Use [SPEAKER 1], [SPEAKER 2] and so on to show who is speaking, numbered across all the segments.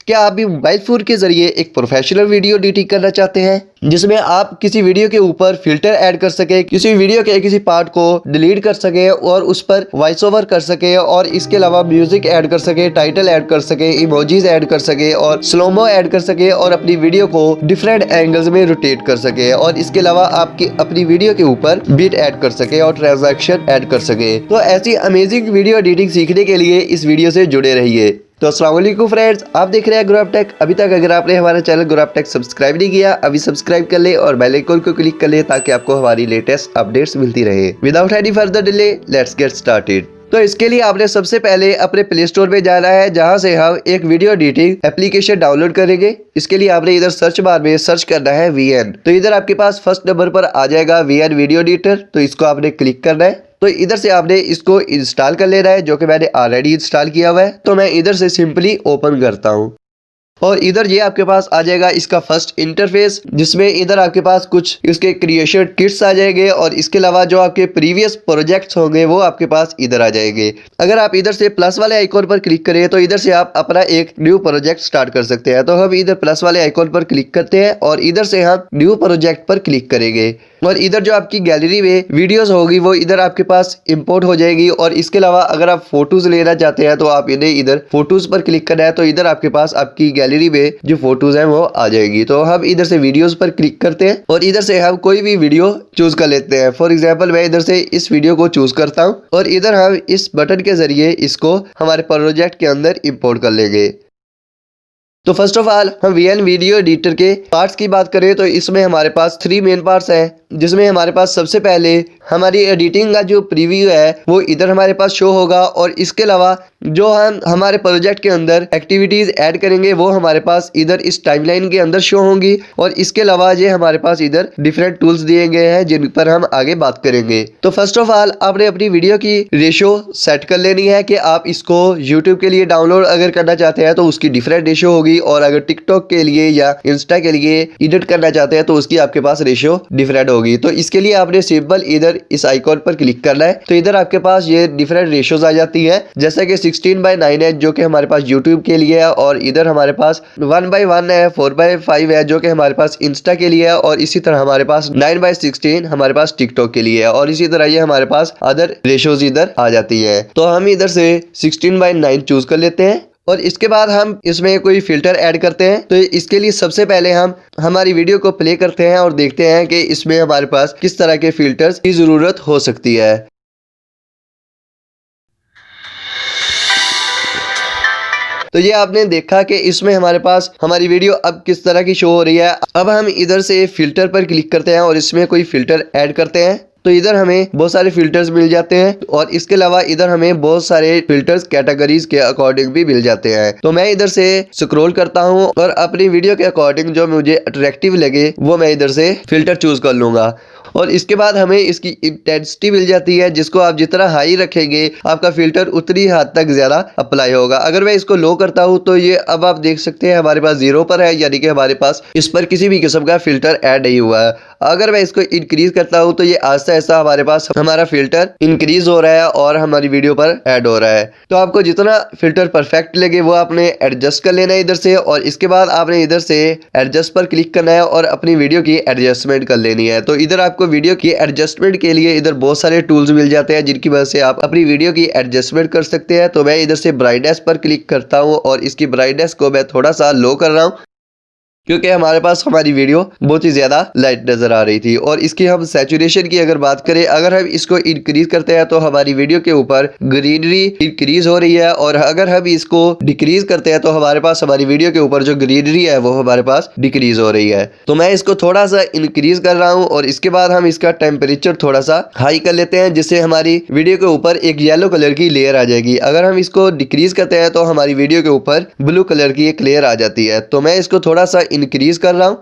[SPEAKER 1] क्या आप भी मोबाइल फोन के जरिए एक प्रोफेशनल वीडियो एडिटिंग करना चाहते हैं जिसमें आप किसी वीडियो के ऊपर फिल्टर ऐड कर सके, किसी वीडियो के किसी पार्ट को डिलीट कर सके और उस पर वॉइस ओवर कर सके और इसके अलावा म्यूजिक ऐड कर सके, टाइटल ऐड कर सके, इमोजीज ऐड कर सके और स्लोमो ऐड कर सके और अपनी वीडियो को डिफरेंट एंगल्स में रोटेट कर सके और इसके अलावा आपकी अपनी वीडियो के ऊपर बीट ऐड कर सके और ट्रांजैक्शन ऐड कर सके। तो ऐसी अमेजिंग वीडियो एडिटिंग सीखने के लिए इस वीडियो से जुड़े रहिए। तो अस्सलाम वालेकुम फ्रेंड्स, आप देख रहे हैं ग्रो अप टेक। अभी तक अगर आपने हमारा channel Grow Up Tech subscribe नहीं किया, अभी सब्सक्राइब कर ले और बेल आइकन को क्लिक कर ले ताकि आपको हमारी लेटेस्ट अपडेट्स मिलती रहे। Without any further delay let's get started. तो इसके लिए आपने सबसे पहले अपने प्ले स्टोर में जाना है, जहां से हम एक वीडियो एडिटिंग एप्लीकेशन डाउनलोड करेंगे। इसके लिए आपने इधर सर्च बार में सर्च करना है VN। तो इधर आपके पास फर्स्ट नंबर पर आ जाएगा VN वीडियो एडिटर। तो इसको आपने क्लिक करना है। तो इधर से आपने इसको इंस्टॉल कर लेना है, जो कि मैंने ऑलरेडी इंस्टॉल किया हुआ है। तो मैं इधर से सिंपली ओपन करता हूँ और इधर ये आपके पास आ जाएगा इसका फर्स्ट इंटरफेस, जिसमें इधर आपके पास कुछ इसके क्रिएशन किट्स आ जाएंगे और इसके अलावा जो आपके प्रीवियस प्रोजेक्ट्स होंगे वो आपके पास इधर आ जाएंगे। अगर आप इधर से प्लस वाले आइकॉन पर क्लिक करें तो इधर से आप अपना एक न्यू प्रोजेक्ट स्टार्ट कर सकते हैं। तो हम इधर प्लस वाले आइकॉन पर क्लिक करते हैं और इधर से हम न्यू प्रोजेक्ट पर क्लिक करेंगे और इधर जो आपकी गैलरी में वीडियोस होगी वो इधर आपके पास इंपोर्ट हो जाएगी। और इसके अलावा अगर आप फोटोज लेना चाहते हैं तो आप इन्हें इधर फोटोज पर क्लिक करना है। तो इधर आपके पास आपकी गैलरी में जो फोटोज हैं वो आ जाएगी। तो हम इधर से वीडियोस पर क्लिक करते हैं और इधर से हम कोई भी वीडियो चूज कर लेते हैं। फॉर एग्जाम्पल मैं इधर से इस वीडियो को चूज करता हूँ और इधर हम इस बटन के जरिए इसको हमारे प्रोजेक्ट के अंदर इंपोर्ट कर लेंगे। तो फर्स्ट ऑफ ऑल हम VN वीडियो एडिटर के पार्ट्स की बात करें तो इसमें हमारे पास 3 मेन पार्ट्स हैं, जिसमें हमारे पास सबसे पहले हमारी एडिटिंग का जो प्रीव्यू है वो इधर हमारे पास शो होगा और इसके अलावा जो हम हमारे प्रोजेक्ट के अंदर एक्टिविटीज ऐड करेंगे वो हमारे पास इधर इस टाइमलाइन के अंदर शो होंगी। और इसके अलावा ये हमारे पास इधर डिफरेंट टूल्स दिए गए हैं जिन पर हम आगे बात करेंगे। तो फर्स्ट ऑफ ऑल आपने अपनी वीडियो की रेशो सेट कर लेनी है कि आप इसको यूट्यूब के लिए डाउनलोड अगर करना चाहते हैं तो उसकी डिफरेंट रेशो होगी और अगर टिकटॉक के लिए या इंस्टा के लिए एडिट करना चाहते हैं तो उसकी आपके पास रेशो डिफरेंट होगी। तो इसके लिए आपने सिंपल इधर इस आइकॉन पर क्लिक करना है। तो इधर आपके पास ये डिफरेंट रेशोज आ जाती है, जैसे कि 16:9 है जो कि हमारे पास यूट्यूब के लिए है और इधर हमारे पास 1:1 है, 4:5 है जो कि हमारे पास इंस्टा के लिए है और इसी तरह हमारे पास 9:16 हमारे पास टिकटॉक के लिए है और इसी तरह ये हमारे पास अदर रेशोज इधर आ जाती है। तो हम इधर से 16:9 चूज कर लेते हैं और इसके बाद हम इसमें कोई फिल्टर ऐड करते हैं। तो इसके लिए सबसे पहले हम हमारी वीडियो को प्ले करते हैं और देखते हैं कि इसमें हमारे पास किस तरह के फिल्टर्स की जरूरत हो सकती है। तो ये आपने देखा कि इसमें हमारे पास हमारी वीडियो अब किस तरह की शो हो रही है। अब हम इधर से फिल्टर पर क्लिक करते हैं और इसमें कोई फिल्टर ऐड करते हैं। तो इधर हमें बहुत सारे फिल्टर्स मिल जाते हैं और इसके अलावा इधर हमें बहुत सारे फिल्टर्स कैटेगरीज के अकॉर्डिंग भी मिल जाते हैं। तो मैं इधर से स्क्रॉल करता हूं और अपनी वीडियो के अकॉर्डिंग जो मुझे अट्रैक्टिव लगे वो मैं इधर से फिल्टर चूज कर लूंगा। और इसके बाद हमें इसकी इंटेंसिटी मिल जाती है, जिसको आप जितना हाई रखेंगे आपका फिल्टर उतनी हद तक ज्यादा अप्लाई होगा। अगर मैं इसको लो करता हूं तो ये अब आप देख सकते हैं हमारे पास 0 पर है, यानी कि हमारे पास इस पर किसी भी किस्म का फिल्टर ऐड नहीं हुआ है। अगर मैं इसको इंक्रीज करता हूं तो ये आहिस्ता आहिस्ता हमारे पास हमारा फिल्टर इंक्रीज हो रहा है और हमारी वीडियो पर ऐड हो रहा है। तो आपको जितना फिल्टर परफेक्ट लगे वो आपने एडजस्ट कर लेना है इधर से और इसके बाद आपने इधर से एडजस्ट पर क्लिक करना है और अपनी वीडियो की एडजस्टमेंट कर लेनी है। तो इधर आपको वीडियो की एडजस्टमेंट के लिए इधर बहुत सारे टूल्स मिल जाते हैं जिनकी वजह से आप अपनी वीडियो की एडजस्टमेंट कर सकते हैं। तो मैं इधर से ब्राइटनेस पर क्लिक करता हूं और इसकी ब्राइटनेस को मैं थोड़ा सा लो कर रहा हूं क्योंकि हमारे पास हमारी वीडियो बहुत ही ज्यादा लाइट नजर आ रही थी। और इसकी हम सैचुरेशन की अगर बात करें, अगर हम इसको इंक्रीज करते हैं तो हमारी वीडियो के ऊपर ग्रीनरी इंक्रीज हो रही है और अगर हम इसको डिक्रीज करते हैं तो हमारे पास हमारी वीडियो के ऊपर जो ग्रीनरी है वो हमारे पास डिक्रीज हो रही है। तो मैं इसको थोड़ा सा इंक्रीज कर रहा हूँ और इसके बाद हम इसका टेम्परेचर थोड़ा सा हाई कर लेते हैं, जिससे हमारी वीडियो के ऊपर एक येलो कलर की लेयर आ जाएगी। अगर हम इसको डिक्रीज करते हैं तो हमारी वीडियो के ऊपर ब्लू कलर की एक लेयर आ जाती है। तो मैं इसको थोड़ा सा इंक्रीज कर रहा हूं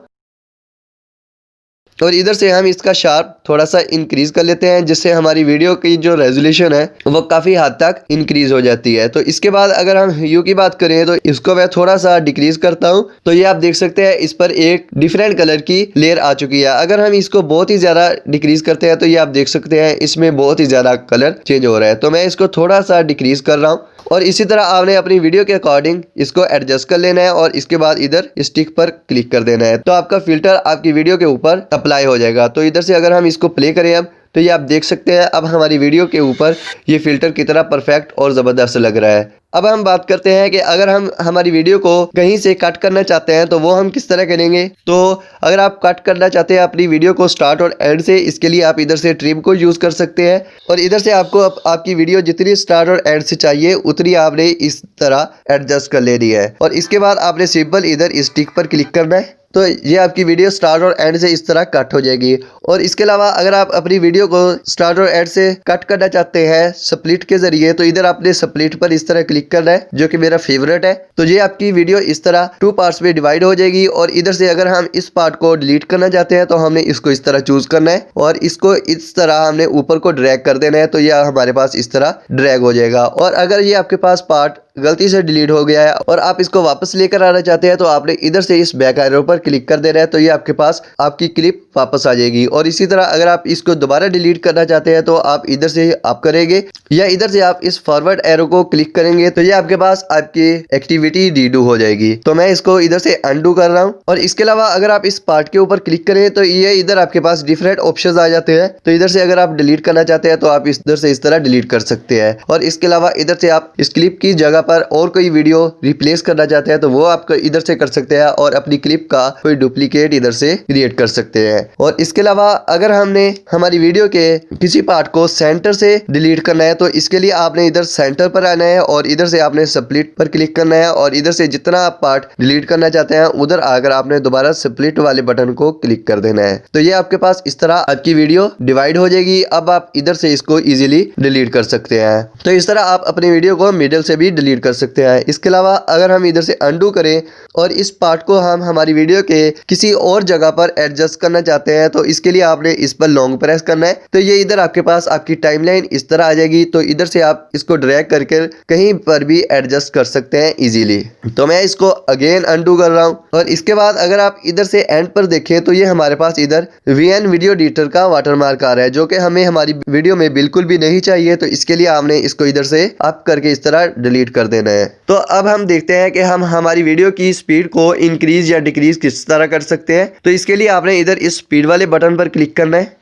[SPEAKER 1] और इधर से हम इसका शार्प थोड़ा सा इंक्रीज कर लेते हैं, जिससे हमारी वीडियो की जो रेजोल्यूशन है वो काफी हद तक इंक्रीज हो जाती है। तो इसके बाद अगर हम ह्यू की बात करें तो इसको मैं थोड़ा सा डिक्रीज करता हूं, तो ये आप देख सकते हैं इस पर एक डिफरेंट कलर की लेयर आ चुकी है। अगर हम इसको बहुत ही ज्यादा डिक्रीज करते हैं तो ये आप देख सकते हैं इसमें बहुत ही ज्यादा कलर चेंज हो रहा है। तो मैं इसको थोड़ा सा डिक्रीज कर रहा हूँ और इसी तरह आपने अपनी वीडियो के अकॉर्डिंग इसको एडजस्ट कर लेना है और इसके बाद इधर स्टिक पर क्लिक कर देना है, तो आपका फिल्टर आपकी वीडियो के ऊपर अप्लाई हो जाएगा। तो इधर से अगर हम इसको प्ले करें अब, तो ये आप देख सकते हैं अब हमारी वीडियो के ऊपर ये फिल्टर कितना परफेक्ट और ज़बरदस्त लग रहा है। अब हम बात करते हैं कि अगर हम हमारी वीडियो को कहीं से कट करना चाहते हैं तो वो हम किस तरह करेंगे। तो अगर आप कट करना चाहते हैं अपनी वीडियो को स्टार्ट और एंड से, इसके लिए आप इधर से ट्रिम को यूज़ कर सकते हैं और इधर से आपको आपकी वीडियो जितनी स्टार्ट और एंड से चाहिए उतनी आपने इस तरह एडजस्ट कर लेनी है और इसके बाद आपने सिंपल इधर स्टिक पर क्लिक करना है, तो ये आपकी वीडियो स्टार्ट और एंड से इस तरह कट हो जाएगी। और इसके अलावा अगर आप अपनी वीडियो को स्टार्ट और एंड से कट करना चाहते हैं स्प्लिट के जरिए, तो इधर आपने स्प्लिट पर इस तरह क्लिक करना है, जो कि मेरा फेवरेट है। तो ये आपकी वीडियो इस तरह 2 पार्ट्स में डिवाइड हो जाएगी और इधर से अगर हम इस पार्ट को डिलीट करना चाहते हैं तो हमने इसको इस तरह चूज करना है और इसको इस तरह हमने ऊपर को ड्रैग कर देना है, तो यह हमारे पास इस तरह ड्रैग हो जाएगा। और अगर ये आपके पास पार्ट गलती से डिलीट हो गया है और आप इसको वापस लेकर आना चाहते हैं तो आपने इधर से इस बैक एरो पर क्लिक कर देना है, तो ये आपके पास आपकी क्लिप वापस आ जाएगी। और इसी तरह अगर आप इसको दोबारा डिलीट करना चाहते हैं तो आप इधर से आप करेंगे या इधर से आप इस फॉरवर्ड एरो को क्लिक करेंगे, तो ये आपके पास आपकी एक्टिविटी रीडू हो जाएगी। तो मैं इसको इधर से अनडू कर रहा हूँ। और इसके अलावा अगर आप इस पार्ट के ऊपर क्लिक करें तो ये इधर आपके पास डिफरेंट ऑप्शंस आ जाते हैं। तो इधर से अगर आप डिलीट करना चाहते हैं तो आप इधर से इस तरह डिलीट कर सकते हैं। और इसके अलावा इधर से आप इस क्लिप की जगह पर और कोई वीडियो रिप्लेस करना चाहते हैं तो वो आप इधर से कर सकते हैं और अपनी क्लिप का कोई डुप्लीकेट इधर से क्रिएट कर सकते हैं। और इसके अलावा अगर हमने हमारी वीडियो के किसी पार्ट को सेंटर से डिलीट करना है तो इसके लिए आपने इधर सेंटर पर आना है और इधर से आपने स्प्लिट पर क्लिक करना है और इधर से जितना आप पार्ट डिलीट करना चाहते हैं उधर आकर आपने दोबारा स्प्लिट वाले बटन को क्लिक कर देना है, तो ये आपके पास इस तरह आपकी वीडियो डिवाइड हो जाएगी। अब आप इधर से इसको इजीली डिलीट कर सकते हैं। तो इस तरह आप अपनी वीडियो को मिडिल से भी डिलीट कर सकते हैं। इसके अलावा अगर हम इधर से अनडू करें और इस पार्ट को हम हमारी वीडियो के किसी और जगह पर एडजस्ट करना चाहते हैं तो इसके लिए आपने इस पर लॉन्ग प्रेस करना है, तो ये इधर आपके पास आपकी टाइमलाइन इस तरह आ जाएगी। तो इधर से आप इसको ड्रैग करके कहीं पर भी एडजस्ट कर सकते हैं इजीली। तो मैं इसको अगेन अनडू कर रहा हूं। और इसके बाद अगर आप इधर से एंड पर देखें तो ये हमारे पास इधर VN वीडियो एडिटर का वाटरमार्क आ रहा है, जो कि हमें हमारी वीडियो में बिल्कुल भी नहीं चाहिए। तो इसके लिए आपने इसको इधर से अप करके इस तरह डिलीट कर देना है। तो अब हम देखते हैं कि हम हमारी वीडियो की स्पीड को इंक्रीज या डिक्रीज किस तरह कर सकते हैं। तो इसके लिए आपने इधर इस स्पीड वाले बटन पर क्लिक करना है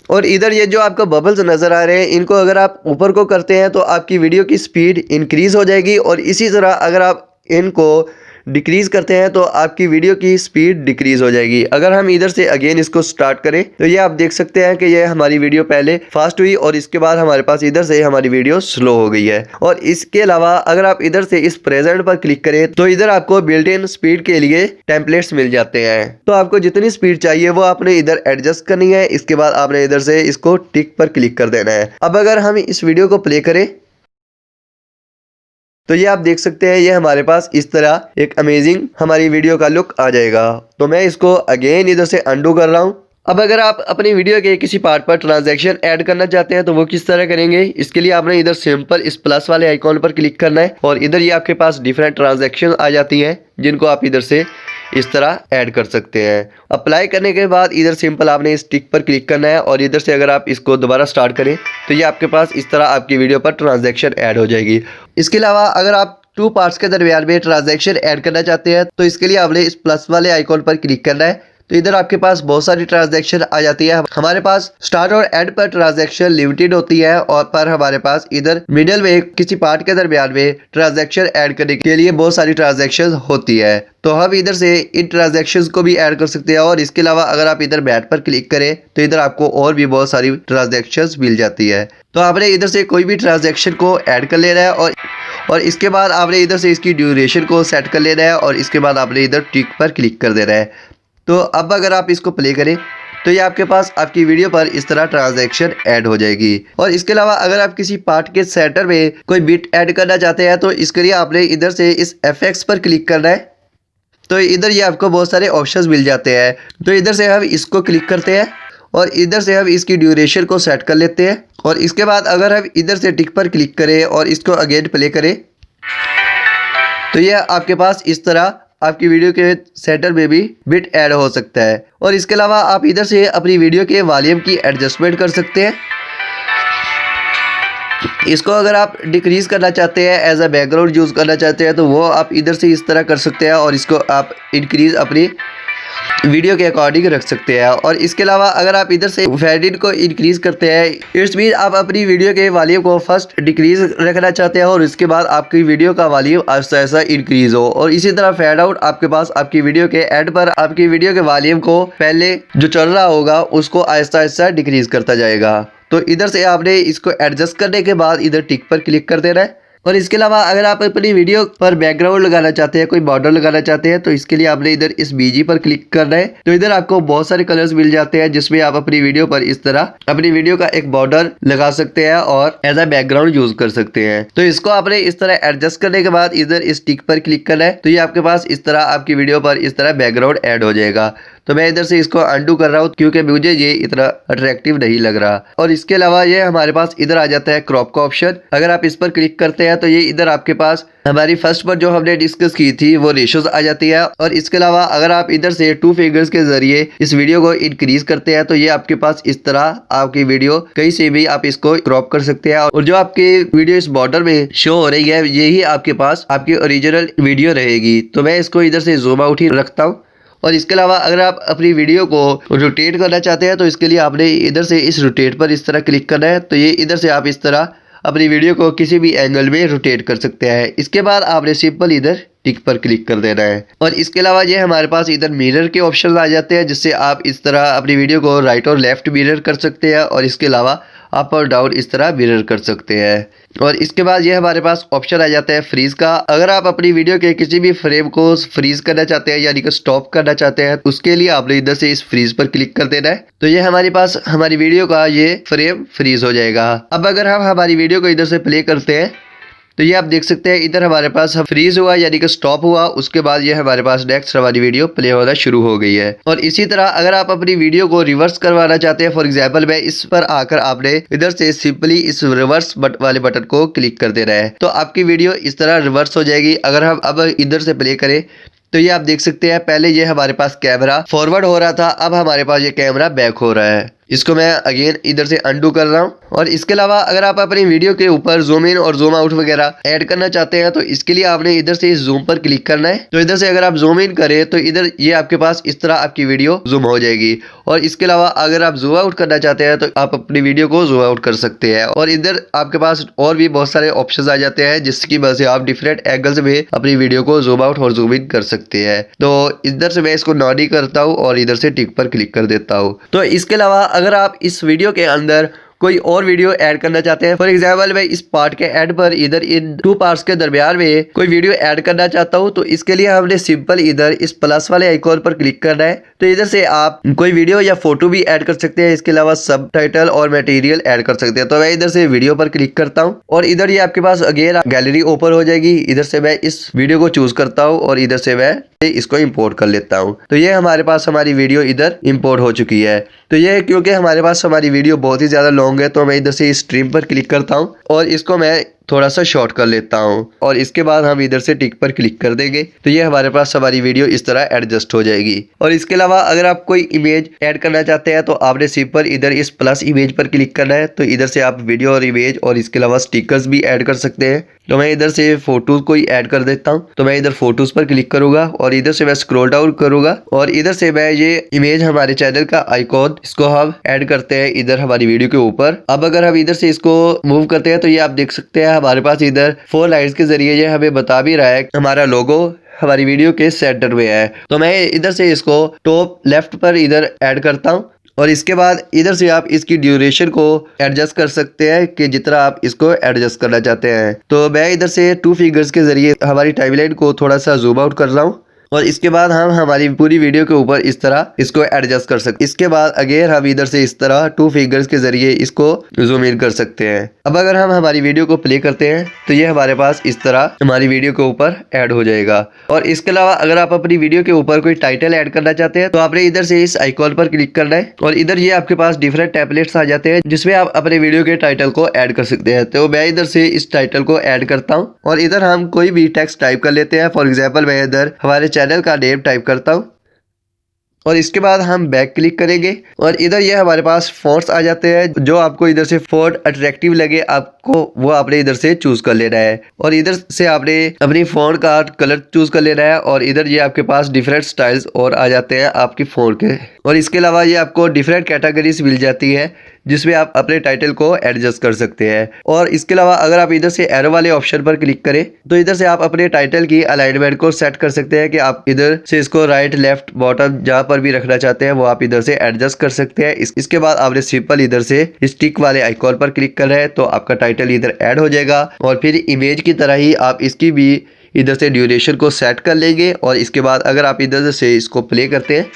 [SPEAKER 1] और इधर ये जो आपको बबल्स नजर आ रहे हैं इनको अगर आप ऊपर को करते हैं तो आपकी वीडियो की स्पीड इंक्रीज हो जाएगी और इसी तरह अगर आप इनको डिक्रीज करते हैं तो आपकी वीडियो की स्पीड डिक्रीज हो जाएगी। अगर हम इधर से अगेन इसको स्टार्ट करें तो ये आप देख सकते हैं कि ये हमारी वीडियो पहले फास्ट हुई और इसके बाद हमारे पास इधर से हमारी वीडियो स्लो हो गई है। और इसके अलावा अगर आप इधर से इस प्रेजेंट पर क्लिक करें तो इधर आपको बिल्ट इन स्पीड के लिए टेम्पलेट्स मिल जाते हैं। तो आपको जितनी स्पीड चाहिए वो आपने इधर एडजस्ट करनी है। इसके बाद आपने इधर से इसको टिक पर क्लिक कर देना है। अब अगर हम इस वीडियो को प्ले करें तो ये आप देख सकते हैं ये हमारे पास इस तरह एक अमेजिंग हमारी वीडियो का लुक आ जाएगा। तो मैं इसको अगेन इधर से अनडू कर रहा हूँ। अब अगर आप अपनी वीडियो के किसी पार्ट पर ट्रांजैक्शन ऐड करना चाहते हैं तो वो किस तरह करेंगे। इसके लिए आपने इधर सिंपल इस प्लस वाले आइकॉन पर क्लिक करना है और इधर ये आपके पास डिफरेंट ट्रांजैक्शन आ जाती हैं जिनको आप इधर से इस तरह ऐड कर सकते हैं। अप्लाई करने के बाद इधर सिंपल आपने इस टिक पर क्लिक करना है और इधर से अगर आप इसको दोबारा स्टार्ट करें तो ये आपके पास इस तरह आपकी वीडियो पर ट्रांजैक्शन ऐड हो जाएगी। इसके अलावा अगर आप 2 पार्ट्स के दरमियान में ट्रांजैक्शन ऐड करना चाहते हैं तो इसके लिए आपने इस प्लस वाले आइकॉन पर क्लिक करना है। तो इधर आपके पास बहुत सारी ट्रांजैक्शन आ जाती है। हमारे पास स्टार्ट और एंड पर ट्रांजैक्शन लिमिटेड होती है और पर हमारे पास इधर मिडिल में किसी पार्ट के दरमियान में ट्रांजैक्शन ऐड करने के लिए बहुत सारी ट्रांजैक्शन होती है। तो हम इधर से इन ट्रांजैक्शंस को भी ऐड कर सकते हैं। और इसके अलावा अगर आप इधर बैट पर क्लिक करें तो इधर आपको और भी बहुत सारी ट्रांजैक्शंस मिल जाती है। तो आपने इधर से कोई भी ट्रांजैक्शन को ऐड कर लेना है और इसके बाद आपने इधर से इसकी ड्यूरेशन को सेट कर लेना है और इसके बाद आपने इधर टिक पर क्लिक कर देना है। तो अब अगर आप इसको प्ले करें तो ये आपके पास आपकी वीडियो पर इस तरह ट्रांजैक्शन ऐड हो जाएगी। और इसके अलावा अगर आप किसी पार्ट के सेंटर में कोई बिट ऐड करना चाहते हैं तो इसके लिए आपने इधर से इस FX पर क्लिक करना है तो इधर ये आपको बहुत सारे ऑप्शंस मिल जाते हैं। तो इधर से हम इसको क्लिक करते हैं और इधर से हम इसकी ड्यूरेशन को सेट कर लेते हैं। और इसके बाद अगर हम इधर से टिक पर क्लिक करें और इसको अगेन प्ले करें तो ये आपके पास इस तरह आपकी वीडियो के सेंटर में भी बिट ऐड हो सकता है। और इसके अलावा आप इधर से अपनी वीडियो के वॉल्यूम की एडजस्टमेंट कर सकते हैं। इसको अगर आप डिक्रीज करना चाहते हैं, एज अ बैकग्राउंड यूज़ करना चाहते हैं, तो वो आप इधर से इस तरह कर सकते हैं और इसको आप इंक्रीज अपनी वीडियो के अकॉर्डिंग रख सकते हैं। और इसके अलावा अगर आप इधर से फेड को इंक्रीज करते हैं, इट्स मीन आप अपनी वीडियो के वॉल्यूम को फर्स्ट डिक्रीज रखना चाहते हैं और इसके बाद आपकी वीडियो का वॉल्यूम आहिस्ता आहिस्ता इंक्रीज हो। और इसी तरह फेड आउट आपके पास आपकी वीडियो के एंड पर आपकी वीडियो के वॉल्यूम को पहले जो चल रहा होगा उसको आहिस्ता आहिस्ता डिक्रीज करता जाएगा। तो इधर से आपने इसको एडजस्ट करने के बाद इधर टिक पर क्लिक कर देना है। और इसके अलावा अगर आप अपनी वीडियो पर बैकग्राउंड लगाना चाहते हैं, कोई बॉर्डर लगाना चाहते हैं, तो इसके लिए आपने इधर इस बीजी पर क्लिक करना है। तो इधर आपको बहुत सारे कलर्स मिल जाते हैं जिसमें आप अपनी वीडियो पर इस तरह अपनी वीडियो का एक बॉर्डर लगा सकते हैं और एज अ बैकग्राउंड यूज कर सकते हैं। तो इसको आपने इस तरह एडजस्ट करने के बाद इधर इस टिक पर क्लिक करना है। तो ये आपके पास इस तरह आपकी वीडियो पर इस तरह बैकग्राउंड ऐड हो जाएगा। तो मैं इधर से इसको अंडू कर रहा हूँ क्योंकि मुझे ये इतना अट्रैक्टिव नहीं लग रहा। और इसके अलावा ये हमारे पास इधर आ जाता है क्रॉप का ऑप्शन। अगर आप इस पर क्लिक करते हैं तो ये इधर आपके पास हमारी फर्स्ट पर जो हमने डिस्कस की थी वो रेशोज आ जाती है। और इसके अलावा अगर आप इधर से 2 फिंगर्स के जरिए इस वीडियो को इंक्रीज करते हैं तो ये आपके पास इस तरह आपकी वीडियो कहीं से भी आप इसको क्रॉप कर सकते हैं। और जो आपकी वीडियो इस बॉर्डर में शो हो रही है यही आपके पास आपकी ओरिजिनल वीडियो रहेगी। तो मैं इसको इधर से जूम आउट ही रखता हूँ। और इसके अलावा अगर आप अपनी वीडियो को रोटेट करना चाहते हैं तो इसके लिए आपने इधर से इस रोटेट पर इस तरह क्लिक करना है। तो ये इधर से आप इस तरह अपनी वीडियो को किसी भी एंगल में रोटेट कर सकते हैं। इसके बाद आपने सिंपल इधर टिक पर क्लिक कर देना है। और इसके अलावा ये हमारे पास इधर मिरर के ऑप्शन आ जाते हैं जिससे आप इस तरह अपनी वीडियो को राइट और लेफ्ट मिरर कर सकते हैं और इसके अलावा अप और डाउन इस तरह मिरर कर सकते हैं। और इसके बाद ये हमारे पास ऑप्शन आ जाता है फ्रीज का। अगर आप अपनी वीडियो के किसी भी फ्रेम को फ्रीज करना चाहते हैं यानी कि स्टॉप करना चाहते हैं उसके लिए आपने इधर से इस फ्रीज पर क्लिक कर देना है। तो ये हमारे पास हमारी वीडियो का ये फ्रेम फ्रीज हो जाएगा। अब अगर हम हमारी वीडियो को इधर से प्ले करते हैं तो ये आप देख सकते हैं इधर हमारे पास फ्रीज हुआ यानी कि स्टॉप हुआ। उसके बाद ये हमारे पास नेक्स्ट हमारी वीडियो प्ले होना शुरू हो गई है। और इसी तरह अगर आप अपनी वीडियो को रिवर्स करवाना चाहते हैं, फॉर एग्जांपल मैं इस पर आकर आपने इधर से सिंपली इस रिवर्स वाले बटन को क्लिक कर देना है तो आपकी वीडियो इस तरह रिवर्स हो जाएगी। अगर हम अब इधर से प्ले करें तो ये आप देख सकते हैं पहले ये हमारे पास कैमरा फॉरवर्ड हो रहा था, अब हमारे पास ये कैमरा बैक हो रहा है। इसको मैं अगेन इधर से अंडू कर रहा हूँ। और इसके अलावा अगर आप अपनी वीडियो के ऊपर जूम इन और जूम आउट वगैरह ऐड करना चाहते हैं तो इसके लिए आपने इधर से इस जूम पर क्लिक करना है। तो इधर से अगर आप जूम इन करें तो इधर ये आपके पास इस तरह आपकी वीडियो जूम हो जाएगी। और इसके अलावा अगर आप जूम आउट करना चाहते हैं तो आप अपनी वीडियो को जूम आउट कर सकते हैं। और इधर आपके पास और भी बहुत सारे ऑप्शन आ जाते हैं जिसकी वजह से आप डिफरेंट एंगल्स में अपनी वीडियो को जूम आउट और जूम इन कर सकते हैं। तो इधर से मैं इसको नॉट ही करता हूँ और इधर से टिक पर क्लिक कर देता हूँ। तो इसके अलावा अगर आप इस वीडियो के अंदर कोई और वीडियो ऐड करना चाहते हैं, फॉर एग्जाम्पल मैं इस पार्ट के एंड पर इधर इन 2 पार्ट्स के दरमियान में कोई वीडियो ऐड करना चाहता हूं तो इसके लिए हमने सिंपल इधर इस प्लस वाले आइकॉन पर क्लिक करना है। तो इधर से आप कोई वीडियो या फोटो भी ऐड कर सकते हैं, इसके अलावा सबटाइटल और मटेरियल ऐड कर सकते हैं। तो मैं इधर से वीडियो पर क्लिक करता हूँ और इधर ये आपके पास अगेन गैलरी ओपन हो जाएगी। इधर से मैं इस वीडियो को चूज करता हूँ और इधर से मैं इसको इंपोर्ट कर लेता हूँ। तो ये हमारे पास हमारी वीडियो इधर इंपोर्ट हो चुकी है। तो ये क्योंकि हमारे पास हमारी वीडियो बहुत ही ज़्यादा लॉन्ग है तो मैं इधर से स्ट्रीम पर क्लिक करता हूँ और इसको मैं थोड़ा सा शॉर्ट कर लेता हूँ और इसके बाद हम इधर से टिक पर क्लिक कर देंगे तो ये हमारे पास हमारी वीडियो इस तरह एडजस्ट हो जाएगी। और इसके अलावा अगर आप कोई इमेज ऐड करना चाहते हैं तो आपने सिंपल इधर इस प्लस इमेज पर क्लिक करना है। तो इधर से आप वीडियो और इमेज और इसके अलावा स्टिकर्स भी ऐड कर सकते हैं। तो मैं इधर से फोटोज को ही ऐड कर देता हूँ। तो मैं इधर फोटोज पर क्लिक करूंगा और इधर से मैं स्क्रॉल डाउन करूंगा और इधर से मैं ये इमेज हमारे चैनल का आइकॉन इसको हम ऐड करते हैं इधर हमारी वीडियो के ऊपर। अब अगर हम इधर से इसको मूव करते हैं तो ये आप देख सकते हैं हमारे पास इधर 4 लाइन्स के जरिए ये हमें बता भी रहा है हमारा लोगो हमारी वीडियो के सेंटर में है। तो मैं इधर से इसको टॉप लेफ्ट पर इधर ऐड करता हूँ और इसके बाद इधर से आप इसकी ड्यूरेशन को एडजस्ट कर सकते हैं कि जितना आप इसको एडजस्ट करना चाहते हैं। तो मैं इधर से 2 फिंगर्स के जरिए हमारी टाइमलाइन को थोड़ा सा जूम आउट कर रहा हूँ और इसके बाद हम हमारी पूरी वीडियो के ऊपर इस तरह इसको एडजस्ट कर सकते हैं। इसके बाद अगेन हम इधर से इस तरह 2 फिंगर्स के जरिए इसको जूम इन कर सकते हैं। अब अगर हम हमारी वीडियो को प्ले करते हैं तो ये हमारे पास इस तरह हमारी वीडियो के ऊपर ऐड हो जाएगा। और इसके अलावा अगर आप अपनी वीडियो के ऊपर कोई टाइटल ऐड करना चाहते हैं तो आपने इधर से इस आइकॉन पर क्लिक करना है और इधर ये आपके पास डिफरेंट टेम्पलेट्स आ जाते हैं जिसमें आप अपने वीडियो के टाइटल को ऐड कर सकते हैं। तो मैं इधर से इस टाइटल को ऐड करता हूँ और इधर हम कोई भी टेक्स्ट टाइप कर लेते हैं। फॉर एग्जाम्पल मैं इधर हमारे चैनल का नेम टाइप करता हूँ और इसके बाद हम बैक क्लिक करेंगे और इधर ये हमारे पास फॉन्ट्स आ जाते हैं। जो आपको इधर से फॉन्ट अट्रैक्टिव लगे आपको वो आपने इधर से चूज कर लेना है और इधर से आपने अपनी फॉन्ट का कलर चूज कर लेना है और इधर ये आपके पास डिफरेंट स्टाइल्स और आ जाते हैं आपकी फॉन्ट के। और इसके अलावा ये आपको डिफरेंट कैटेगरीज मिल जाती है जिसमें आप अपने टाइटल को एडजस्ट कर सकते हैं। और इसके अलावा अगर आप इधर से एरो वाले ऑप्शन पर क्लिक करें तो इधर से आप अपने टाइटल की अलाइनमेंट को सेट कर सकते हैं कि आप इधर से इसको राइट लेफ्ट बॉटम जहां पर भी रखना चाहते हैं वो आप इधर से एडजस्ट कर सकते हैं। इसके बाद आपने सिंपल इधर से स्टिक वाले आइकॉन पर क्लिक कर रहे हैं तो आपका टाइटल इधर ऐड हो जाएगा। और फिर इमेज की तरह ही आप इसकी भी इधर से ड्यूरेशन को सेट कर लेंगे और इसके बाद अगर आप इधर से इसको प्ले करते हैं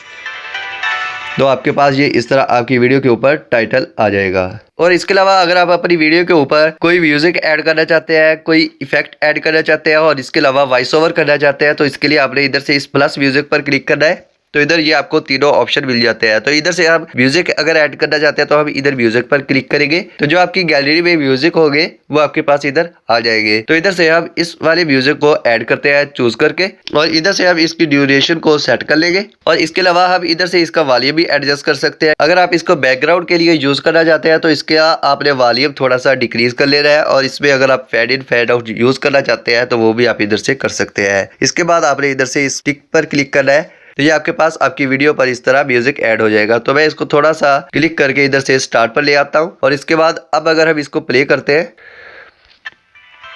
[SPEAKER 1] तो आपके पास ये इस तरह आपकी वीडियो के ऊपर टाइटल आ जाएगा। और इसके अलावा अगर आप अपनी वीडियो के ऊपर कोई म्यूजिक ऐड करना चाहते हैं, कोई इफेक्ट ऐड करना चाहते हैं और इसके अलावा वॉइस ओवर करना चाहते हैं तो इसके लिए आपने इधर से इस प्लस म्यूजिक पर क्लिक करना है। तो इधर ये आपको तीनों ऑप्शन मिल जाते हैं। तो इधर से आप म्यूजिक अगर ऐड करना चाहते हैं तो हम इधर म्यूजिक पर क्लिक करेंगे तो जो आपकी गैलरी में म्यूजिक होंगे वो आपके पास इधर आ जाएंगे। तो इधर से हम इस वाले म्यूजिक को ऐड करते हैं चूज करके और इधर से हम इसकी ड्यूरेशन को सेट कर लेंगे। और इसके अलावा हम इधर से इसका वॉल्यूम भी एडजस्ट कर सकते हैं। अगर आप इसको बैकग्राउंड के लिए यूज करना चाहते हैं तो इसके आपने वॉल्यूम थोड़ा सा डिक्रीज कर लेना है और इसमें अगर आप fade in fade out use करना चाहते हैं तो वो भी आप इधर से कर सकते हैं। इसके बाद आपने इधर से इस टिक पर क्लिक करना है तो ये आपके पास आपकी वीडियो पर इस तरह म्यूजिक ऐड हो जाएगा। तो मैं इसको थोड़ा सा क्लिक करके इधर से स्टार्ट पर ले आता हूँ और इसके बाद अब अगर हम इसको प्ले करते हैं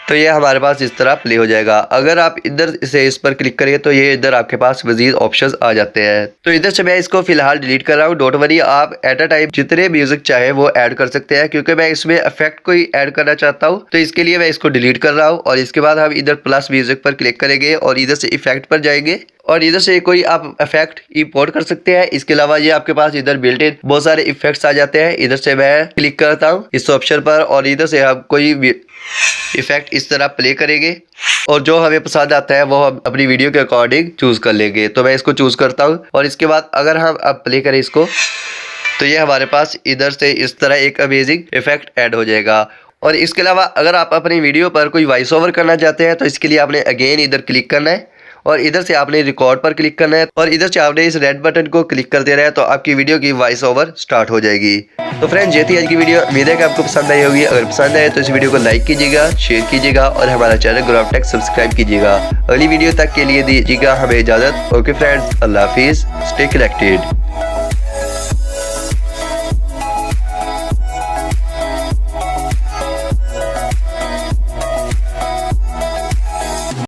[SPEAKER 1] तो ये हमारे पास इस तरह प्ले हो जाएगा। अगर आप इधर से इस पर क्लिक करिए तो ये इधर आपके पास मजीद ऑप्शंस आ जाते हैं। तो इधर से मैं इसको फिलहाल डिलीट कर रहा हूँ। डोंट वरी, आप एट अ टाइम जितने म्यूजिक चाहे वो ऐड कर सकते हैं क्योंकि मैं इसमें इफेक्ट कोई ऐड करना चाहता हूँ तो इसके लिए मैं इसको डिलीट कर रहा हूँ। और इसके बाद हम इधर प्लस म्यूजिक पर क्लिक करेंगे और इधर से इफेक्ट पर जाएंगे और इधर से कोई आप इफेक्ट इंपोर्ट कर सकते हैं। इसके अलावा ये आपके पास इधर बिल्ट इन बहुत सारे इफेक्ट्स आ जाते हैं। इधर से मैं क्लिक करता हूँ इस ऑप्शन पर और इधर से हम कोई इफेक्ट इस तरह प्ले करेंगे और जो हमें पसंद आता है वो हम अपनी वीडियो के अकॉर्डिंग चूज कर लेंगे। तो मैं इसको चूज करता हूँ और इसके बाद अगर हम अब प्ले करें इसको तो ये हमारे पास इधर से इस तरह एक अमेजिंग इफेक्ट ऐड हो जाएगा। और इसके अलावा अगर आप अपनी वीडियो पर कोई वॉइस ओवर करना चाहते हैं तो इसके लिए आपने अगेन इधर क्लिक करना है और इधर से आपने रिकॉर्ड पर क्लिक करना है और इधर से आपने इस रेड बटन को क्लिक कर देना है तो आपकी वीडियो की वॉइस ओवर स्टार्ट हो जाएगी। तो फ्रेंड्स, ये थी आज की वीडियो। उम्मीद है कि आपको पसंद आई होगी। अगर पसंद आए तो इस वीडियो को लाइक कीजिएगा, शेयर कीजिएगा और हमारा चैनल ग्रोव टेक सब्सक्राइब कीजिएगा। अगली वीडियो तक के लिए दीजिएगा हमें इजाजत। ओके फ्रेंड्स, अल्लाह हाफिज, स्टे कनेक्टेड।